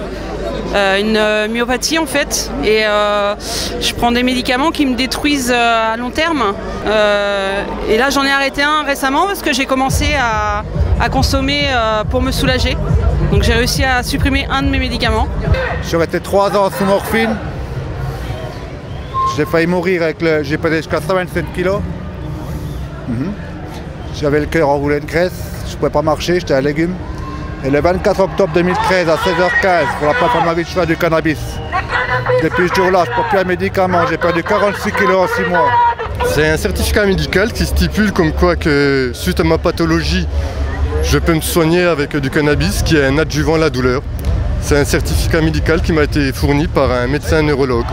une myopathie en fait, et je prends des médicaments qui me détruisent à long terme. Et là j'en ai arrêté un récemment parce que j'ai commencé à consommer pour me soulager. Donc j'ai réussi à supprimer un de mes médicaments. Je suis resté 3 ans sous morphine. J'ai failli mourir j'ai pesé jusqu'à 127 kilos. J'avais le cœur enroulé de graisse, je ne pouvais pas marcher, j'étais un légume. Et le 24 octobre 2013 à 16h15, pour la première fois de ma vie, je fais du cannabis. Depuis ce jour-là, je ne prends plus un médicament, j'ai perdu 46 kilos en 6 mois. C'est un certificat médical qui stipule comme quoi que suite à ma pathologie, je peux me soigner avec du cannabis qui est un adjuvant à la douleur. C'est un certificat médical qui m'a été fourni par un médecin neurologue.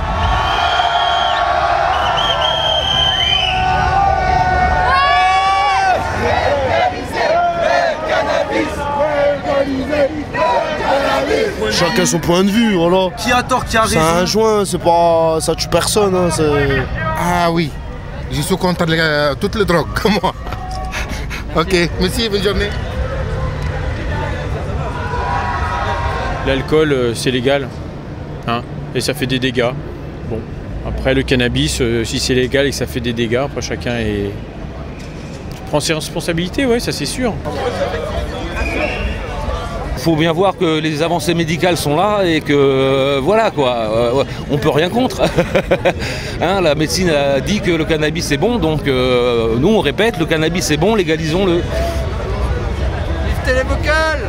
Chacun son point de vue, voilà. Qui a tort, qui a raison? C'est un joint, c'est pas... ça tue personne. Hein, ah oui, je suis contre toutes les drogues, comme moi. Ok, merci, bonne journée. L'alcool, c'est légal, hein, et ça fait des dégâts. Bon, après le cannabis, si c'est légal et que ça fait des dégâts, après chacun prend ses responsabilités, ouais, ça c'est sûr. Il faut bien voir que les avancées médicales sont là et que voilà quoi, on peut rien contre. Hein, la médecine a dit que le cannabis est bon, donc nous on répète, le cannabis est bon, légalisons-le. Vive Télévocal!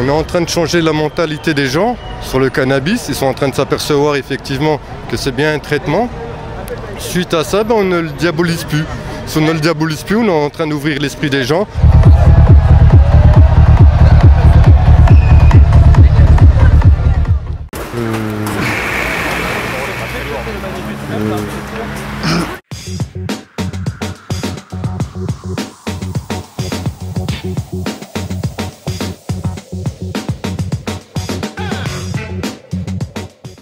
On est en train de changer la mentalité des gens sur le cannabis, ils sont en train de s'apercevoir effectivement que c'est bien un traitement. Suite à ça, on ne le diabolise plus. Si on ne le diabolise plus, on est en train d'ouvrir l'esprit des gens.